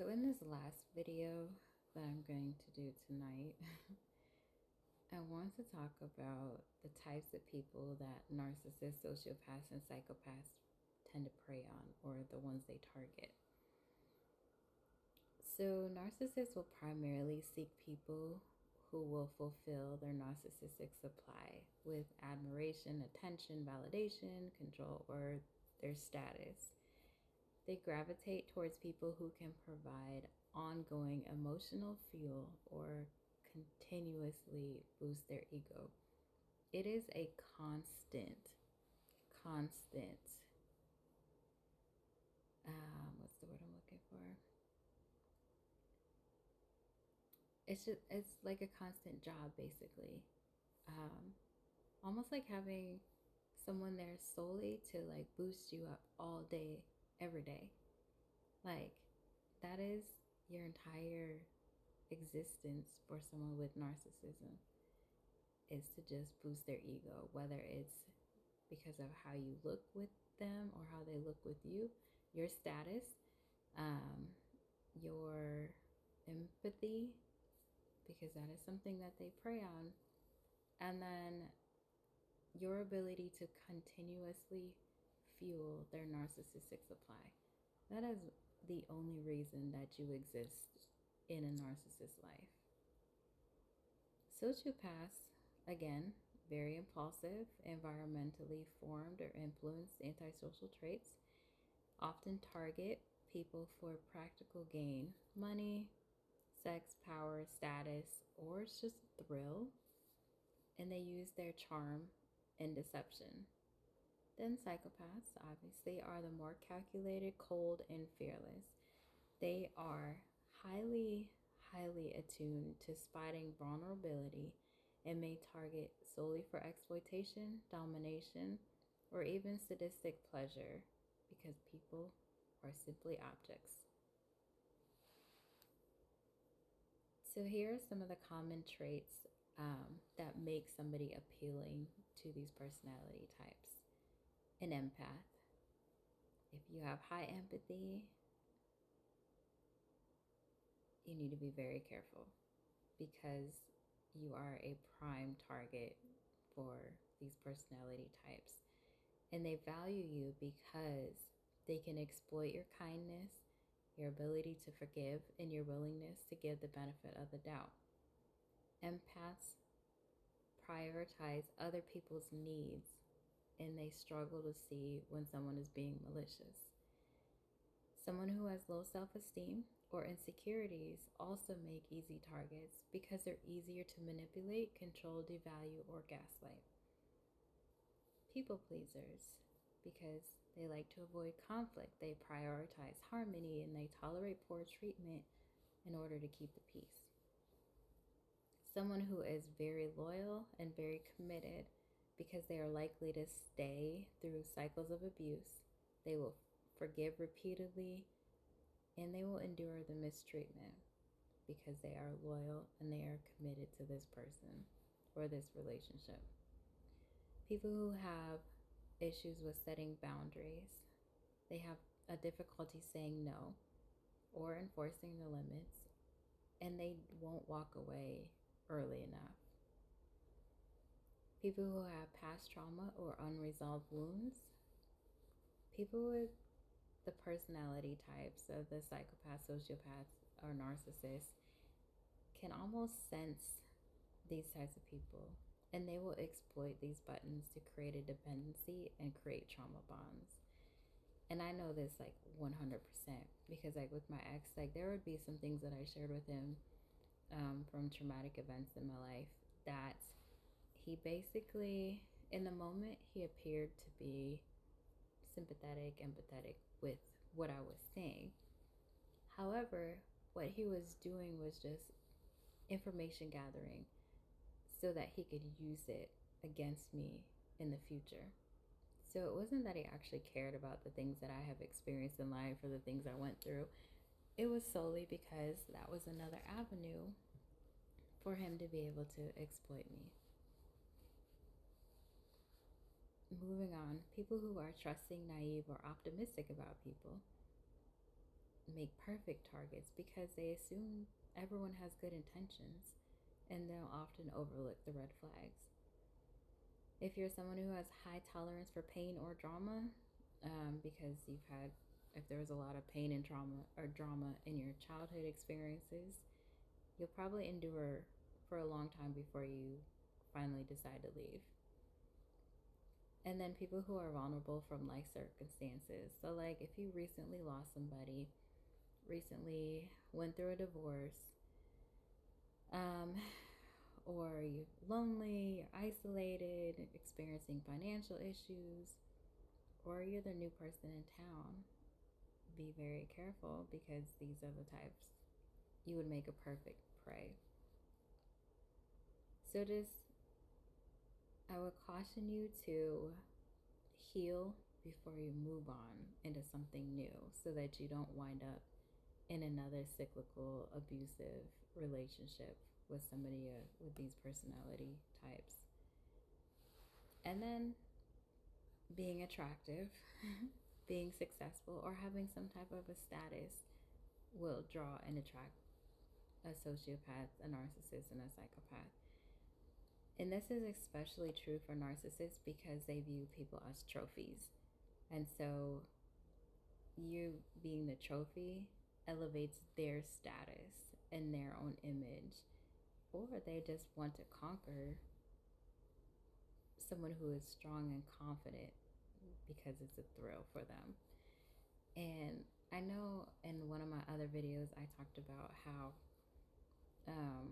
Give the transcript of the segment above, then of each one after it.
So in this last video that I'm going to do tonight, I want to talk about the types of people that narcissists, sociopaths, and psychopaths tend to prey on, or the ones they target. So narcissists will primarily seek people who will fulfill their narcissistic supply with admiration, attention, validation, control, or their status. They gravitate towards people who can provide ongoing emotional fuel or continuously boost their ego. It is a constant, what's the word I'm looking for? It's like a constant job, basically. Um, Almost like having someone there solely to like boost you up all day, every day. Like, that is your entire existence for someone with narcissism, is to just boost their ego, whether it's because of how you look with them or how they look with you, your status, um, your empathy, because that is something that they prey on, and then your ability to continuously fuel their narcissistic supply. That is the only reason that you exist in a narcissist's life. Sociopaths, again, very impulsive, environmentally formed or influenced antisocial traits, often target people for practical gain, money, sex, power, status, or it's just thrill, and they use their charm and deception. Then psychopaths, obviously, are the more calculated, cold, and fearless. They are highly attuned to spotting vulnerability and may target solely for exploitation, domination, or even sadistic pleasure because people are simply objects. So here are some of the common traits that make somebody appealing to these personality types. An empath. If you have high empathy, you need to be very careful because you are a prime target for these personality types. And they value you because they can exploit your kindness, your ability to forgive, and your willingness to give the benefit of the doubt. Empaths prioritize other people's needs and they struggle to see when someone is being malicious. Someone who has low self-esteem or insecurities also make easy targets because they're easier to manipulate, control, devalue, or gaslight. People pleasers, because they like to avoid conflict, they prioritize harmony, and they tolerate poor treatment in order to keep the peace. Someone who is very loyal and very committed because they are likely to stay through cycles of abuse. They will forgive repeatedly and they will endure the mistreatment because they are loyal and they are committed to this person or this relationship. People who have issues with setting boundaries, they have a difficulty saying no or enforcing the limits, and they won't walk away early enough. People who have past trauma or unresolved wounds, people with the personality types of the psychopath, sociopaths, or narcissists can almost sense these types of people, and they will exploit these buttons to create a dependency and create trauma bonds. And I know this like 100% because like with my ex, like there would be some things that I shared with him from traumatic events in my life that he basically, in the moment, he appeared to be sympathetic, empathetic with what I was saying. However, what he was doing was just information gathering so that he could use it against me in the future. So it wasn't that he actually cared about the things that I have experienced in life or the things I went through. It was solely because that was another avenue for him to be able to exploit me. Moving on, people who are trusting, naive, or optimistic about people. make perfect targets because they assume everyone has good intentions and they'll often overlook the red flags. If you're someone who has high tolerance for pain or drama, because if there was a lot of pain and trauma or drama in your childhood experiences, you'll probably endure for a long time before you finally decide to leave. And then people who are vulnerable from life circumstances. So, like if you recently lost somebody, recently went through a divorce, um, or you're lonely, you're isolated, experiencing financial issues, or you're the new person in town, be very careful because these are the types you would make a perfect prey. So, just I would caution you to heal before you move on into something new so that you don't wind up in another cyclical abusive relationship with somebody with these personality types. And then being attractive, being successful, or having some type of a status will draw and attract a sociopath, a narcissist, and a psychopath. And this is especially true for narcissists because they view people as trophies. And so you being the trophy elevates their status and their own image, or they just want to conquer someone who is strong and confident because it's a thrill for them. And I know in one of my other videos, I talked about how, oh,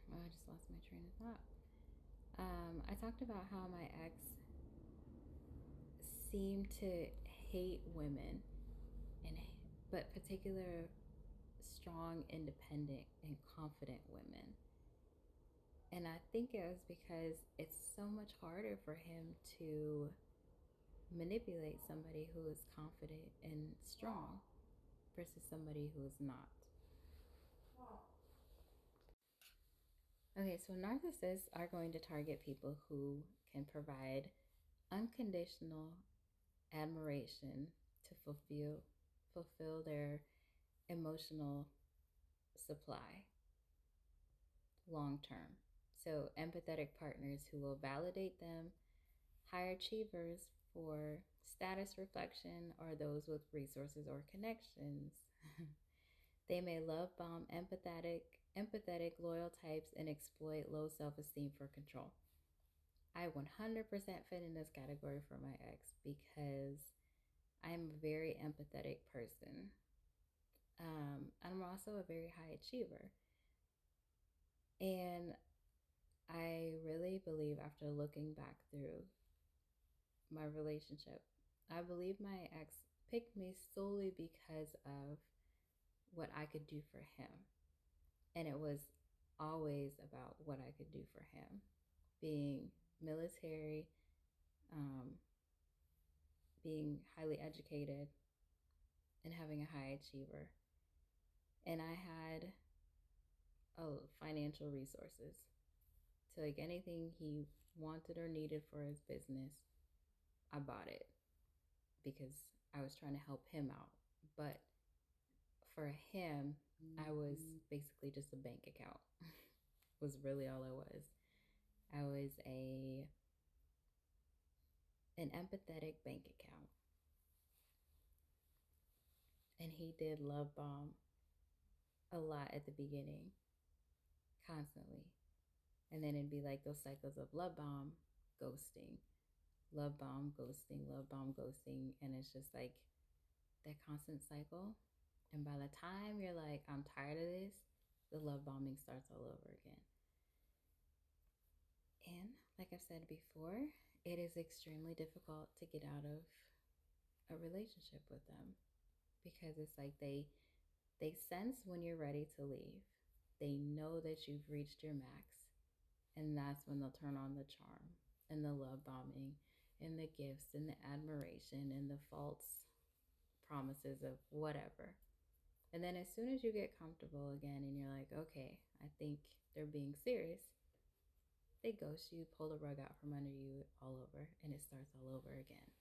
I just lost my train of thought. I talked about how my ex seemed to hate women, and but particular strong, independent, and confident women. And I think it was because it's so much harder for him to manipulate somebody who is confident and strong versus somebody who is not. Okay, so narcissists are going to target people who can provide unconditional admiration to fulfill their emotional supply long term. So empathetic partners who will validate them, high achievers for status reflection, or those with resources or connections. They may love bomb empathetic, loyal types and exploit low self-esteem for control. I 100% fit in this category for my ex because I'm a very empathetic person. I'm also a very high achiever. And I really believe, after looking back through my relationship, I believe my ex picked me solely because of what I could do for him. And it was always about what I could do for him. Being military, um, being highly educated, and having a high achiever. And I had financial resources. So, like anything he wanted or needed for his business, I bought it because I was trying to help him out. But for him, I was basically just a bank account. Was really all I was. I was an empathetic bank account. And he did love bomb a lot at the beginning, constantly. And then it'd be like those cycles of love bomb, ghosting, love bomb, ghosting, love bomb, ghosting. And it's just like that constant cycle. And by the time you're like, I'm tired of this, the love bombing starts all over again. And like I've said before, it is extremely difficult to get out of a relationship with them because it's like they sense when you're ready to leave. They know that you've reached your max, and that's when they'll turn on the charm and the love bombing and the gifts and the admiration and the false promises of whatever. And then as soon as you get comfortable again and you're like, okay, I think they're being serious, they ghost you, pull the rug out from under you all over, and it starts all over again.